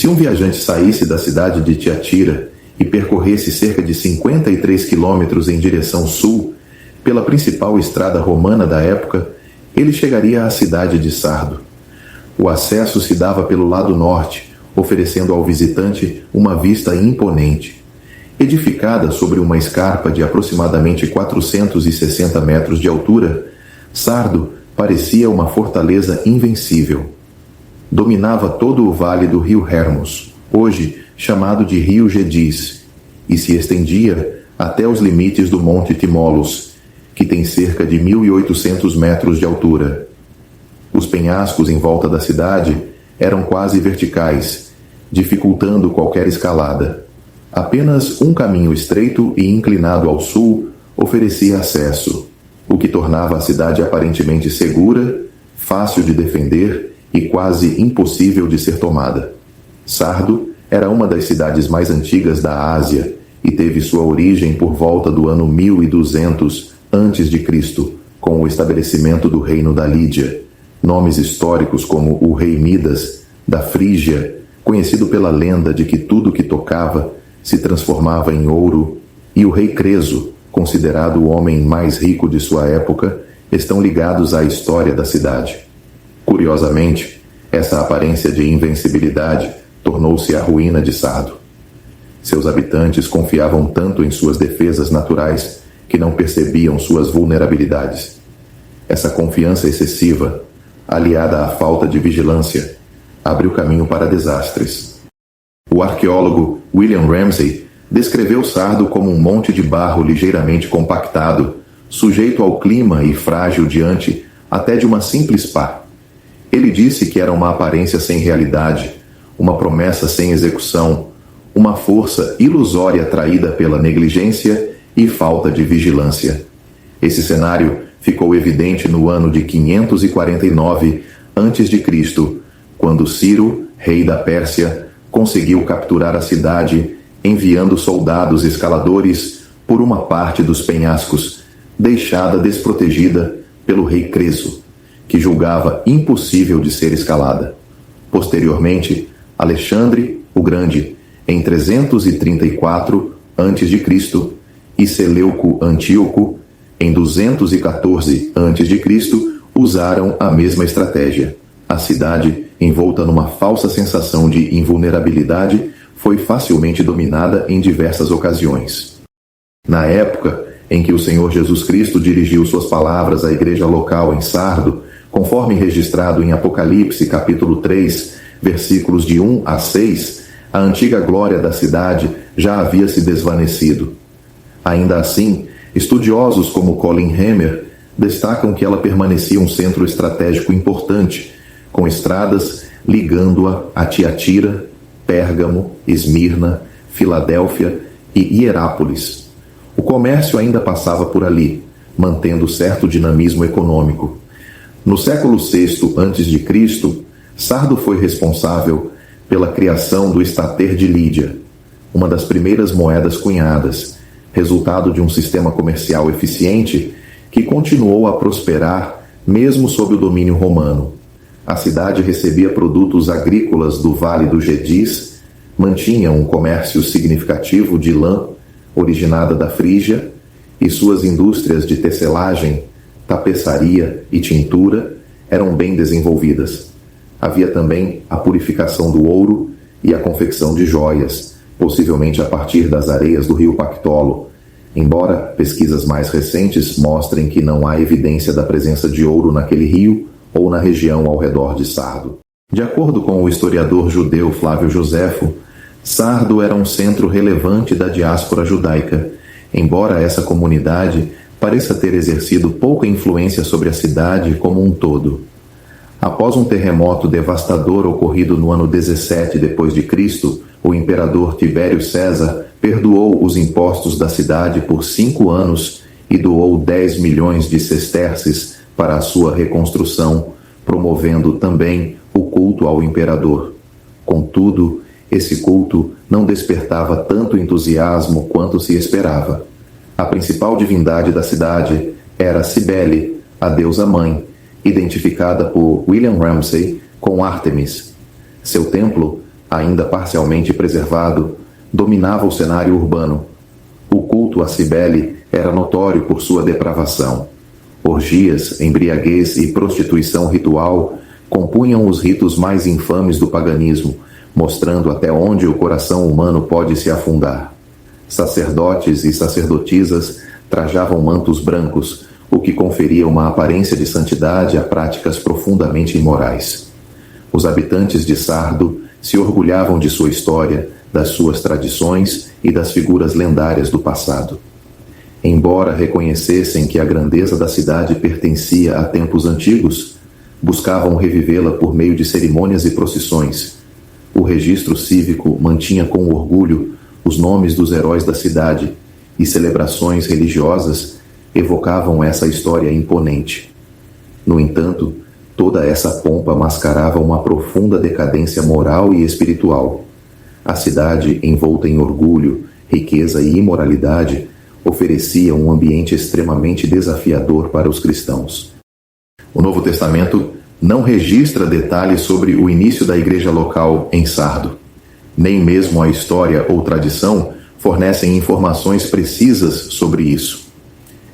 Se um viajante saísse da cidade de Tiatira e percorresse cerca de 53 quilômetros em direção sul, pela principal estrada romana da época, ele chegaria à cidade de Sardo. O acesso se dava pelo lado norte, oferecendo ao visitante uma vista imponente. Edificada sobre uma escarpa de aproximadamente 460 metros de altura, Sardo parecia uma fortaleza invencível. Dominava todo o vale do rio Hermos, hoje chamado de Rio Gedis, e se estendia até os limites do Monte Timolos, que tem cerca de 1.800 metros de altura. Os penhascos em volta da cidade eram quase verticais, dificultando qualquer escalada. Apenas um caminho estreito e inclinado ao sul oferecia acesso, o que tornava a cidade aparentemente segura, fácil de defender e quase impossível de ser tomada. Sardo era uma das cidades mais antigas da Ásia e teve sua origem por volta do ano 1200 a.C., com o estabelecimento do reino da Lídia. Nomes históricos como o rei Midas, da Frígia, conhecido pela lenda de que tudo que tocava se transformava em ouro, e o rei Creso, considerado o homem mais rico de sua época, estão ligados à história da cidade. Curiosamente, essa aparência de invencibilidade tornou-se a ruína de Sardo. Seus habitantes confiavam tanto em suas defesas naturais que não percebiam suas vulnerabilidades. Essa confiança excessiva, aliada à falta de vigilância, abriu caminho para desastres. O arqueólogo William Ramsay descreveu Sardo como um monte de barro ligeiramente compactado, sujeito ao clima e frágil diante até de uma simples pá. Ele disse que era uma aparência sem realidade, uma promessa sem execução, uma força ilusória atraída pela negligência e falta de vigilância. Esse cenário ficou evidente no ano de 549 a.C., quando Ciro, rei da Pérsia, conseguiu capturar a cidade, enviando soldados escaladores por uma parte dos penhascos, deixada desprotegida pelo rei Creso, que julgava impossível de ser escalada. Posteriormente, Alexandre o Grande, em 334 a.C., e Seleuco Antíoco, em 214 a.C., usaram a mesma estratégia. A cidade, envolta numa falsa sensação de invulnerabilidade, foi facilmente dominada em diversas ocasiões. Na época em que o Senhor Jesus Cristo dirigiu suas palavras à igreja local em Sardo, conforme registrado em Apocalipse capítulo 3, versículos de 1 a 6, a antiga glória da cidade já havia se desvanecido. Ainda assim, estudiosos como Colin Hammer destacam que ela permanecia um centro estratégico importante, com estradas ligando-a a Tiatira, Pérgamo, Esmirna, Filadélfia e Hierápolis. O comércio ainda passava por ali, mantendo certo dinamismo econômico. No século VI a.C., Sardo foi responsável pela criação do estater de Lídia, uma das primeiras moedas cunhadas, resultado de um sistema comercial eficiente que continuou a prosperar mesmo sob o domínio romano. A cidade recebia produtos agrícolas do Vale do Gedis, mantinha um comércio significativo de lã, originada da Frígia, e suas indústrias de tecelagem, tapeçaria e tintura eram bem desenvolvidas. Havia também a purificação do ouro e a confecção de joias, possivelmente a partir das areias do rio Pactolo, embora pesquisas mais recentes mostrem que não há evidência da presença de ouro naquele rio ou na região ao redor de Sardo. De acordo com o historiador judeu Flávio Joséfo, Sardo era um centro relevante da diáspora judaica, embora essa comunidade pareça ter exercido pouca influência sobre a cidade como um todo. Após um terremoto devastador ocorrido no ano 17 d.C., o imperador Tibério César perdoou os impostos da cidade por 5 anos e doou 10 milhões de sesterces para a sua reconstrução, promovendo também o culto ao imperador. Contudo, esse culto não despertava tanto entusiasmo quanto se esperava. A principal divindade da cidade era Cibele, a deusa-mãe, identificada por William Ramsay com Ártemis. Seu templo, ainda parcialmente preservado, dominava o cenário urbano. O culto a Cibele era notório por sua depravação. Orgias, embriaguez e prostituição ritual compunham os ritos mais infames do paganismo, mostrando até onde o coração humano pode se afundar. Sacerdotes e sacerdotisas trajavam mantos brancos, o que conferia uma aparência de santidade a práticas profundamente imorais. Os habitantes de Sardo se orgulhavam de sua história, das suas tradições e das figuras lendárias do passado. Embora reconhecessem que a grandeza da cidade pertencia a tempos antigos, buscavam revivê-la por meio de cerimônias e procissões. O registro cívico mantinha com orgulho os nomes dos heróis da cidade, e celebrações religiosas evocavam essa história imponente. No entanto, toda essa pompa mascarava uma profunda decadência moral e espiritual. A cidade, envolta em orgulho, riqueza e imoralidade, oferecia um ambiente extremamente desafiador para os cristãos. O Novo Testamento não registra detalhes sobre o início da igreja local em Sardo. Nem mesmo a história ou tradição fornecem informações precisas sobre isso.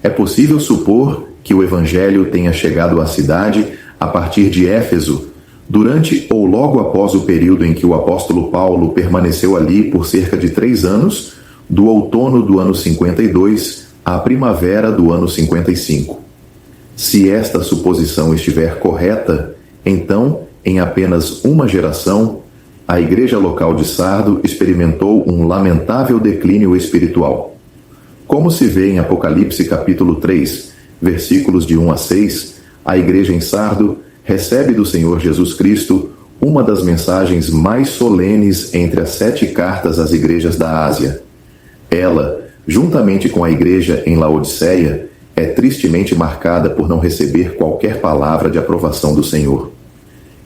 É possível supor que o Evangelho tenha chegado à cidade a partir de Éfeso, durante ou logo após o período em que o apóstolo Paulo permaneceu ali por cerca de 3 anos, do outono do ano 52 à primavera do ano 55. Se esta suposição estiver correta, então, em apenas uma geração, a igreja local de Sardo experimentou um lamentável declínio espiritual. Como se vê em Apocalipse capítulo 3, versículos de 1 a 6, a igreja em Sardo recebe do Senhor Jesus Cristo uma das mensagens mais solenes entre as 7 cartas às igrejas da Ásia. Ela, juntamente com a igreja em Laodiceia, é tristemente marcada por não receber qualquer palavra de aprovação do Senhor.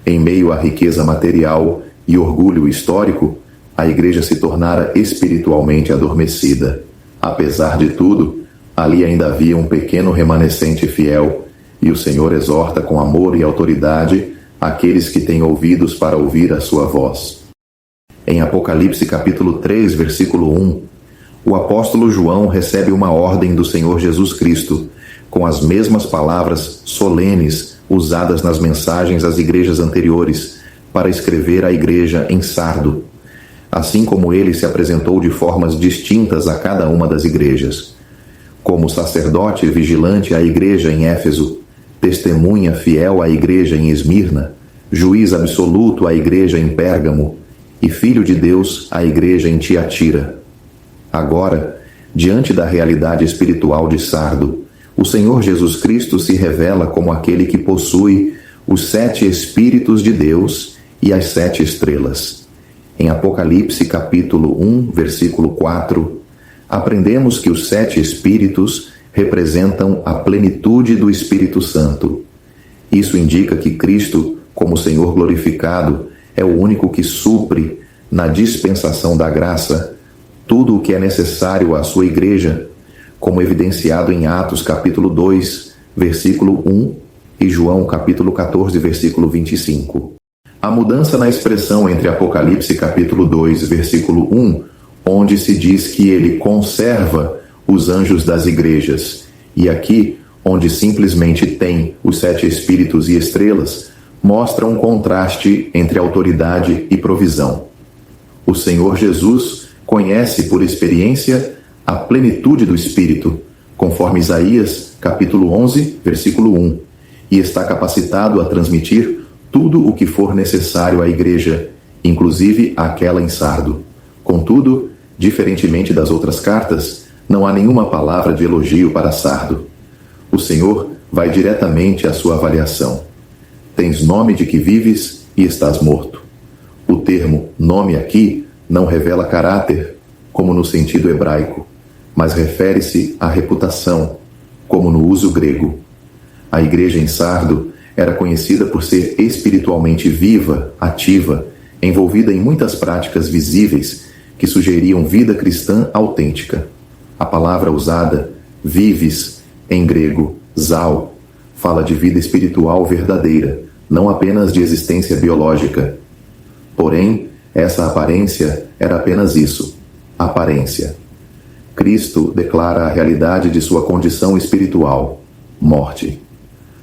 Em meio à riqueza material e orgulho histórico, a igreja se tornara espiritualmente adormecida. Apesar de tudo, ali ainda havia um pequeno remanescente fiel, e o Senhor exorta com amor e autoridade aqueles que têm ouvidos para ouvir a sua voz. Em Apocalipse capítulo 3, versículo 1, o apóstolo João recebe uma ordem do Senhor Jesus Cristo, com as mesmas palavras solenes usadas nas mensagens às igrejas anteriores, para escrever à igreja em Sardo, assim como ele se apresentou de formas distintas a cada uma das igrejas. Como sacerdote vigilante à igreja em Éfeso, testemunha fiel à igreja em Esmirna, juiz absoluto à igreja em Pérgamo e filho de Deus à igreja em Tiatira. Agora, diante da realidade espiritual de Sardo, o Senhor Jesus Cristo se revela como aquele que possui os 7 Espíritos de Deus e as 7 estrelas. Em Apocalipse capítulo 1, versículo 4, aprendemos que os 7 Espíritos representam a plenitude do Espírito Santo. Isso indica que Cristo, como Senhor glorificado, é o único que supre, na dispensação da graça, tudo o que é necessário à sua igreja, como evidenciado em Atos capítulo 2, versículo 1 e João capítulo 14, versículo 25. A mudança na expressão entre Apocalipse capítulo 2, versículo 1, onde se diz que ele conserva os anjos das igrejas, e aqui, onde simplesmente tem os 7 espíritos e estrelas, mostra um contraste entre autoridade e provisão. O Senhor Jesus conhece por experiência a plenitude do Espírito, conforme Isaías, capítulo 11, versículo 1, e está capacitado a transmitir tudo o que for necessário à igreja, inclusive àquela em Sardo. Contudo, diferentemente das outras cartas, não há nenhuma palavra de elogio para Sardo. O Senhor vai diretamente à sua avaliação. Tens nome de que vives e estás morto. O termo nome aqui não revela caráter, como no sentido hebraico, mas refere-se à reputação, como no uso grego. A igreja em Sardo era conhecida por ser espiritualmente viva, ativa, envolvida em muitas práticas visíveis que sugeriam vida cristã autêntica. A palavra usada, vives, em grego, zal, fala de vida espiritual verdadeira, não apenas de existência biológica. Porém, Essa aparência era apenas isso, aparência. Cristo declara a realidade de sua condição espiritual, morte.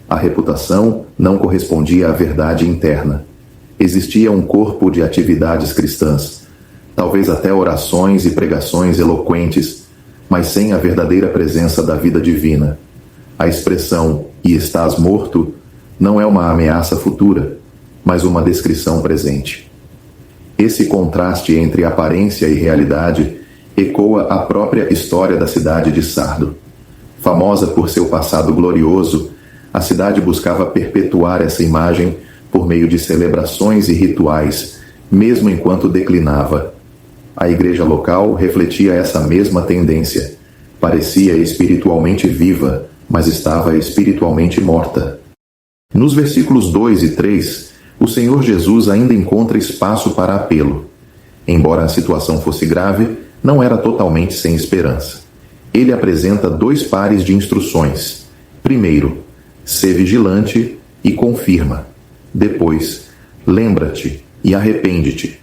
A reputação não correspondia à verdade interna. Existia um corpo de atividades cristãs, talvez até orações e pregações eloquentes, mas sem a verdadeira presença da vida divina. A expressão "e estás morto" não é uma ameaça futura, mas uma descrição presente. Esse contraste entre aparência e realidade ecoa a própria história da cidade de Sardo. Famosa por seu passado glorioso, a cidade buscava perpetuar essa imagem por meio de celebrações e rituais, mesmo enquanto declinava. A igreja local refletia essa mesma tendência. Parecia espiritualmente viva, mas estava espiritualmente morta. Nos versículos 2 e 3, o Senhor Jesus ainda encontra espaço para apelo. Embora a situação fosse grave, não era totalmente sem esperança. Ele apresenta 2 pares de instruções. Primeiro, sê vigilante e confirma. Depois, lembra-te e arrepende-te.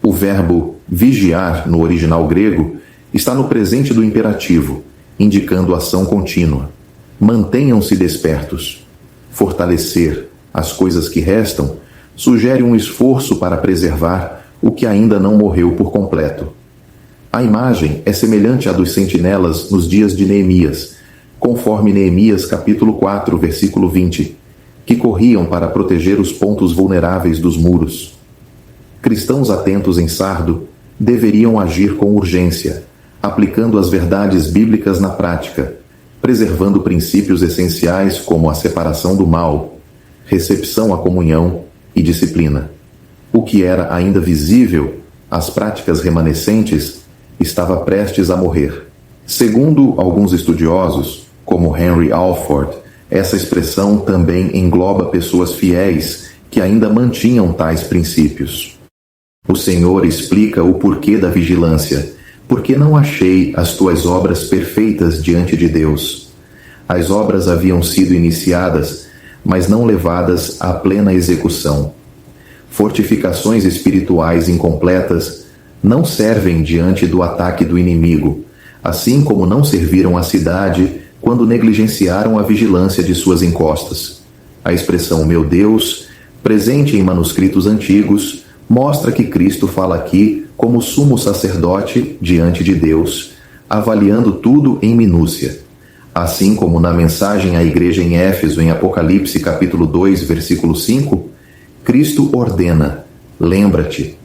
O verbo vigiar, no original grego, está no presente do imperativo, indicando ação contínua. Mantenham-se despertos. Fortalecer as coisas que restam sugere um esforço para preservar o que ainda não morreu por completo. A imagem é semelhante à dos sentinelas nos dias de Neemias, conforme Neemias capítulo 4, versículo 20, que corriam para proteger os pontos vulneráveis dos muros. Cristãos atentos em Sardo deveriam agir com urgência, aplicando as verdades bíblicas na prática, preservando princípios essenciais como a separação do mal, recepção à comunhão e disciplina. O que era ainda visível, as práticas remanescentes, estava prestes a morrer. Segundo alguns estudiosos, como Henry Alford, essa expressão também engloba pessoas fiéis que ainda mantinham tais princípios. O Senhor explica o porquê da vigilância. Porque não achei as tuas obras perfeitas diante de Deus. As obras haviam sido iniciadas, mas não levadas à plena execução. Fortificações espirituais incompletas não servem diante do ataque do inimigo, assim como não serviram à cidade quando negligenciaram a vigilância de suas encostas. A expressão "meu Deus", presente em manuscritos antigos, mostra que Cristo fala aqui como sumo sacerdote diante de Deus, avaliando tudo em minúcia. Assim como na mensagem à igreja em Éfeso, em Apocalipse capítulo 2, versículo 5, Cristo ordena: lembra-te.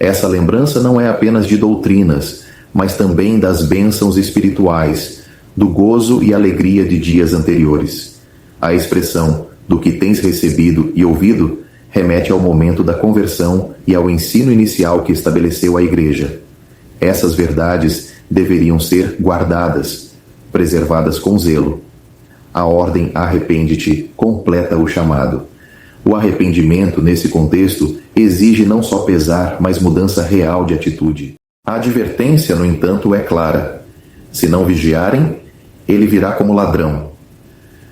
Essa lembrança não é apenas de doutrinas, mas também das bênçãos espirituais, do gozo e alegria de dias anteriores. A expressão "do que tens recebido e ouvido" remete ao momento da conversão e ao ensino inicial que estabeleceu a igreja. Essas verdades deveriam ser guardadas, preservadas com zelo. A ordem "arrepende-te" completa o chamado. O arrependimento, nesse contexto, exige não só pesar, mas mudança real de atitude. A advertência, no entanto, é clara. Se não vigiarem, ele virá como ladrão.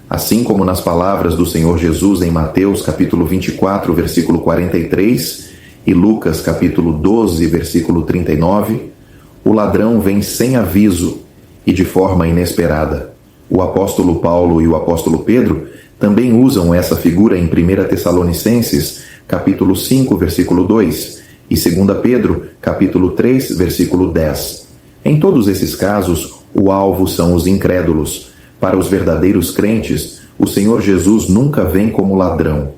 Assim como nas palavras do Senhor Jesus em Mateus capítulo 24, versículo 43, e Lucas capítulo 12, versículo 39, o ladrão vem sem aviso e de forma inesperada. O apóstolo Paulo e o apóstolo Pedro também usam essa figura em 1 Tessalonicenses capítulo 5, versículo 2, e 2 Pedro capítulo 3, versículo 10. Em todos esses casos, o alvo são os incrédulos. Para os verdadeiros crentes, o Senhor Jesus nunca vem como ladrão,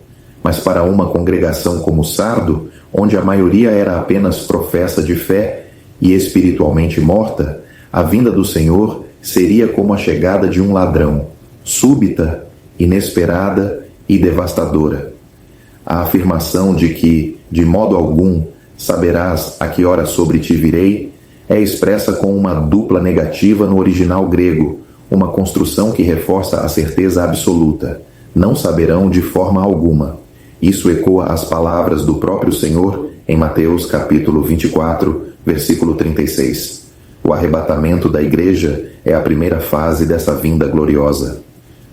mas para uma congregação como Sardo, onde a maioria era apenas professa de fé e espiritualmente morta, a vinda do Senhor seria como a chegada de um ladrão, súbita, inesperada e devastadora. A afirmação de que, de modo algum, saberás a que hora sobre ti virei, é expressa com uma dupla negativa no original grego, uma construção que reforça a certeza absoluta. Não saberão de forma alguma. Isso ecoa as palavras do próprio Senhor em Mateus capítulo 24, versículo 36. O arrebatamento da igreja é a primeira fase dessa vinda gloriosa.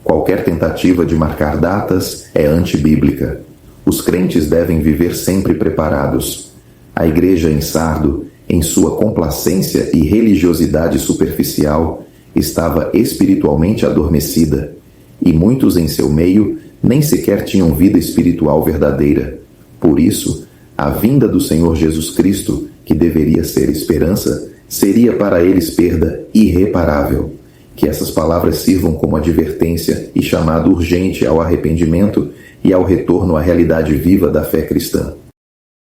Qualquer tentativa de marcar datas é antibíblica. Os crentes devem viver sempre preparados. A igreja em Sardo, em sua complacência e religiosidade superficial, estava espiritualmente adormecida, e muitos em seu meio nem sequer tinham vida espiritual verdadeira. Por isso, a vinda do Senhor Jesus Cristo, que deveria ser esperança, seria para eles perda irreparável. Que essas palavras sirvam como advertência e chamado urgente ao arrependimento e ao retorno à realidade viva da fé cristã.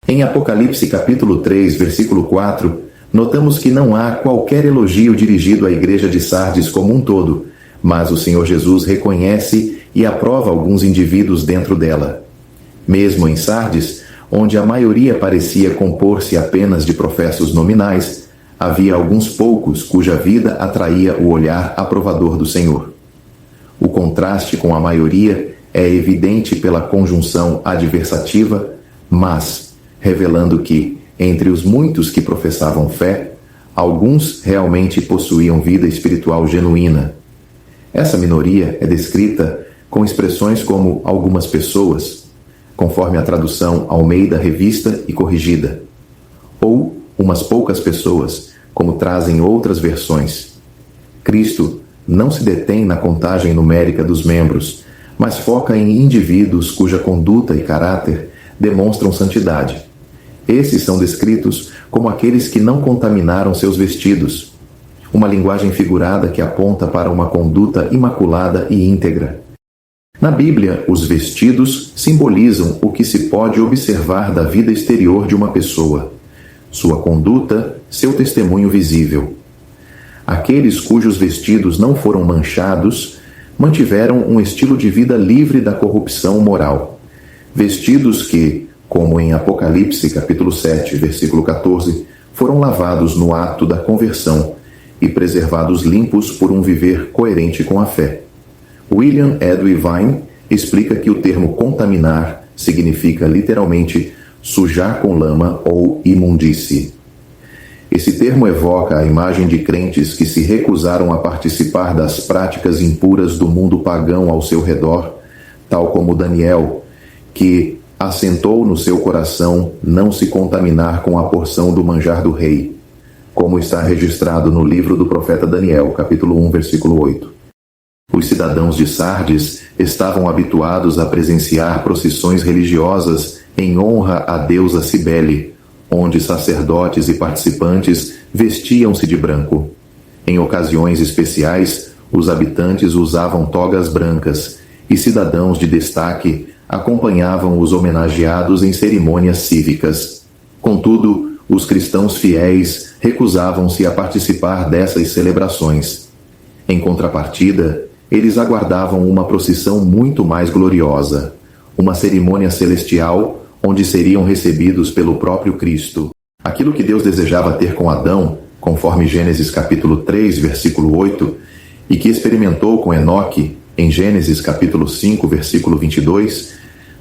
Em Apocalipse capítulo 3, versículo 4, notamos que não há qualquer elogio dirigido à igreja de Sardes como um todo, mas o Senhor Jesus reconhece e aprova alguns indivíduos dentro dela. Mesmo em Sardes, onde a maioria parecia compor-se apenas de professos nominais, havia alguns poucos cuja vida atraía o olhar aprovador do Senhor. O contraste com a maioria é evidente pela conjunção adversativa, mas, revelando que, entre os muitos que professavam fé, alguns realmente possuíam vida espiritual genuína. Essa minoria é descrita com expressões como algumas pessoas, conforme a tradução Almeida Revista e Corrigida, ou umas poucas pessoas, como trazem outras versões. Cristo não se detém na contagem numérica dos membros, mas foca em indivíduos cuja conduta e caráter demonstram santidade. Esses são descritos como aqueles que não contaminaram seus vestidos, uma linguagem figurada que aponta para uma conduta imaculada e íntegra. Na Bíblia, os vestidos simbolizam o que se pode observar da vida exterior de uma pessoa, sua conduta, seu testemunho visível. Aqueles cujos vestidos não foram manchados mantiveram um estilo de vida livre da corrupção moral. Vestidos que, como em Apocalipse capítulo 7, versículo 14, foram lavados no ato da conversão e preservados limpos por um viver coerente com a fé. William Edwin Vine explica que o termo contaminar significa literalmente sujar com lama ou imundície. Esse termo evoca a imagem de crentes que se recusaram a participar das práticas impuras do mundo pagão ao seu redor, tal como Daniel, que assentou no seu coração não se contaminar com a porção do manjar do rei, como está registrado no livro do profeta Daniel, capítulo 1, versículo 8. Os cidadãos de Sardes estavam habituados a presenciar procissões religiosas em honra à deusa Cibele, onde sacerdotes e participantes vestiam-se de branco. Em ocasiões especiais, os habitantes usavam togas brancas e cidadãos de destaque acompanhavam os homenageados em cerimônias cívicas. Contudo, os cristãos fiéis recusavam-se a participar dessas celebrações. Em contrapartida, eles aguardavam uma procissão muito mais gloriosa, uma cerimônia celestial onde seriam recebidos pelo próprio Cristo. Aquilo que Deus desejava ter com Adão, conforme Gênesis capítulo 3, versículo 8, e que experimentou com Enoque, em Gênesis capítulo 5, versículo 22,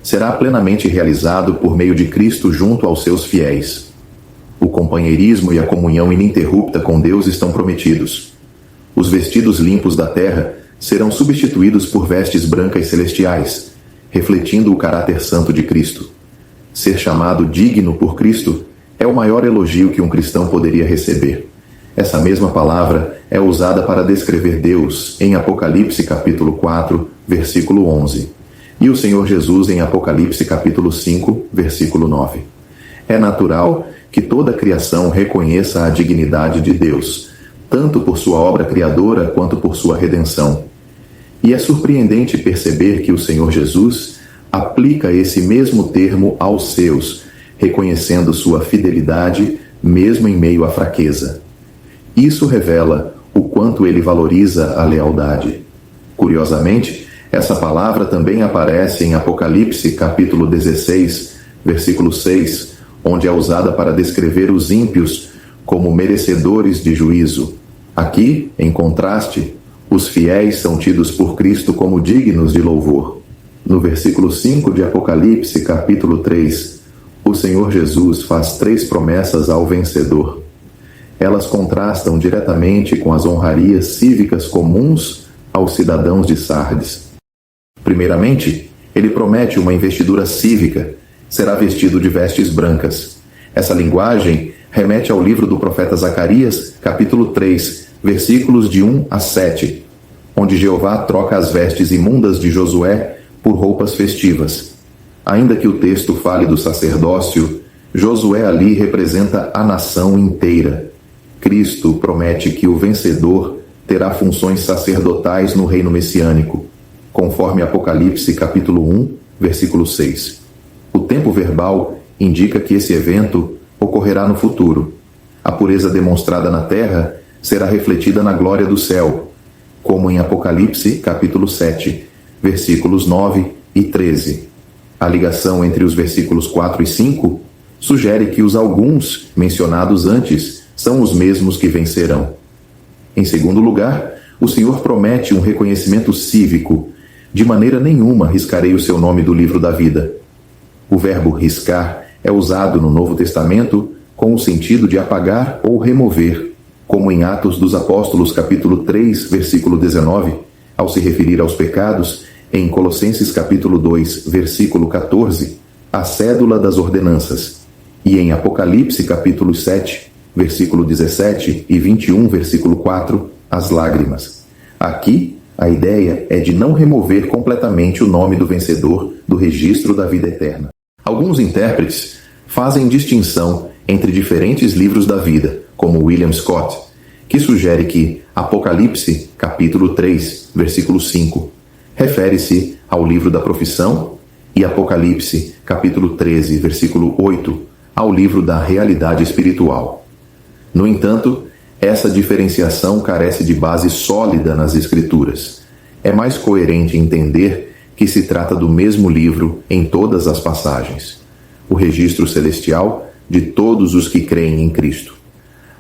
será plenamente realizado por meio de Cristo junto aos seus fiéis. O companheirismo e a comunhão ininterrupta com Deus estão prometidos. Os vestidos limpos da terra serão substituídos por vestes brancas celestiais, refletindo o caráter santo de Cristo. Ser chamado digno por Cristo é o maior elogio que um cristão poderia receber. Essa mesma palavra é usada para descrever Deus em Apocalipse capítulo 4, versículo 11, e o Senhor Jesus em Apocalipse capítulo 5, versículo 9. É natural que toda a criação reconheça a dignidade de Deus, tanto por sua obra criadora quanto por sua redenção. E é surpreendente perceber que o Senhor Jesus aplica esse mesmo termo aos seus, reconhecendo sua fidelidade mesmo em meio à fraqueza. Isso revela o quanto ele valoriza a lealdade. Curiosamente, essa palavra também aparece em Apocalipse capítulo 16, versículo 6, onde é usada para descrever os ímpios como merecedores de juízo. Aqui, em contraste, os fiéis são tidos por Cristo como dignos de louvor. No versículo 5 de Apocalipse, capítulo 3, o Senhor Jesus faz 3 promessas ao vencedor. Elas contrastam diretamente com as honrarias cívicas comuns aos cidadãos de Sardes. Primeiramente, ele promete uma investidura cívica, será vestido de vestes brancas. Essa linguagem remete ao livro do profeta Zacarias, capítulo 3, versículos de 1 a 7, onde Jeová troca as vestes imundas de Josué por roupas festivas. Ainda que o texto fale do sacerdócio, Josué ali representa a nação inteira. Cristo promete que o vencedor terá funções sacerdotais no reino messiânico, conforme Apocalipse capítulo 1, versículo 6. O tempo verbal indica que esse evento ocorrerá no futuro. A pureza demonstrada na terra será refletida na glória do céu, como em Apocalipse capítulo 7, versículos 9 e 13. A ligação entre os versículos 4 e 5 sugere que os alguns mencionados antes são os mesmos que vencerão. Em segundo lugar, o Senhor promete um reconhecimento cívico. De maneira nenhuma riscarei o seu nome do livro da vida. O verbo riscar é usado no Novo Testamento com o sentido de apagar ou remover, como em Atos dos Apóstolos capítulo 3, versículo 19, ao se referir aos pecados, em Colossenses capítulo 2, versículo 14, a cédula das ordenanças, e em Apocalipse capítulo 7, versículo 17 e 21, versículo 4, as lágrimas. Aqui, a ideia é de não remover completamente o nome do vencedor do registro da vida eterna. Alguns intérpretes fazem distinção entre diferentes livros da vida, como William Scott, que sugere que Apocalipse, capítulo 3, versículo 5, refere-se ao livro da profissão, e Apocalipse, capítulo 13, versículo 8, ao livro da realidade espiritual. No entanto, essa diferenciação carece de base sólida nas Escrituras. É mais coerente entender que se trata do mesmo livro em todas as passagens, o registro celestial de todos os que creem em Cristo.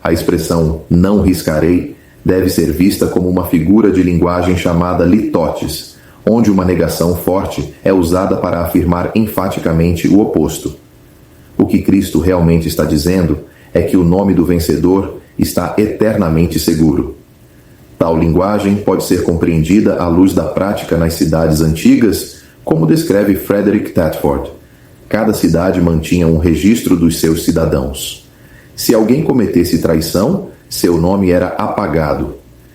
A expressão não riscarei deve ser vista como uma figura de linguagem chamada litotes, onde uma negação forte é usada para afirmar enfaticamente o oposto. O que Cristo realmente está dizendo é que o nome do vencedor está eternamente seguro. Tal linguagem pode ser compreendida à luz da prática nas cidades antigas, como descreve Frederick Tatford. Cada cidade mantinha um registro dos seus cidadãos. Se alguém cometesse traição, seu nome era apagado.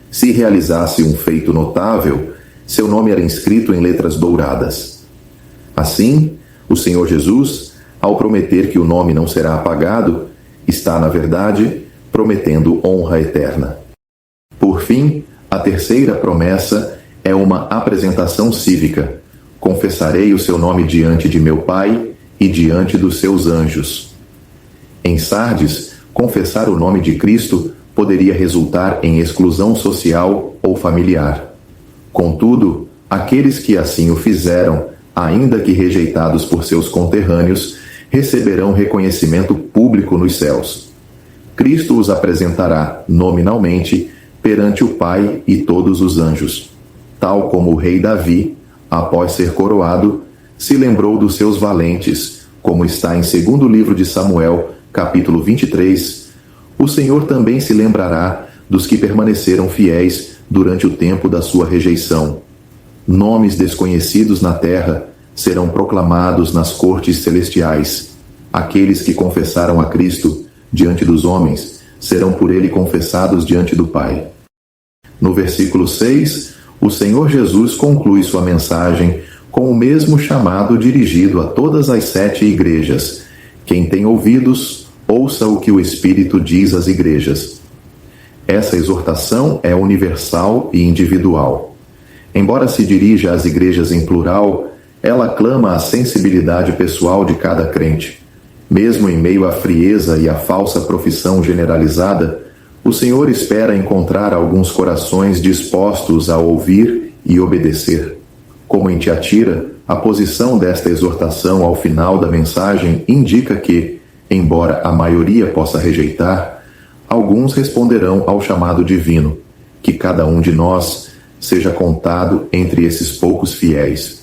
Se realizasse um feito notável, seu nome era inscrito em letras douradas. Assim, o Senhor Jesus, ao prometer que o nome não será apagado, está, na verdade, prometendo honra eterna. Por fim, a terceira promessa é uma apresentação cívica. Confessarei o seu nome diante de meu Pai e diante dos seus anjos. Em Sardes, confessar o nome de Cristo poderia resultar em exclusão social ou familiar. Contudo, aqueles que assim o fizeram, ainda que rejeitados por seus conterrâneos, receberão reconhecimento público nos céus. Cristo os apresentará, nominalmente, perante o Pai e todos os anjos, tal como o rei Davi, após ser coroado, se lembrou dos seus valentes, como está em 2º livro de Samuel, capítulo 23, o Senhor também se lembrará dos que permaneceram fiéis durante o tempo da sua rejeição. Nomes desconhecidos na terra serão proclamados nas cortes celestiais. Aqueles que confessaram a Cristo diante dos homens serão por ele confessados diante do Pai. No versículo 6, o Senhor Jesus conclui sua mensagem com o mesmo chamado dirigido a todas as 7 igrejas. Quem tem ouvidos, ouça o que o Espírito diz às igrejas. Essa exortação é universal e individual. Embora se dirija às igrejas em plural, ela clama a sensibilidade pessoal de cada crente. Mesmo em meio à frieza e à falsa profissão generalizada, o Senhor espera encontrar alguns corações dispostos a ouvir e obedecer. Como em Tiatira, a posição desta exortação ao final da mensagem indica que, embora a maioria possa rejeitar, alguns responderão ao chamado divino, que cada um de nós seja contado entre esses poucos fiéis.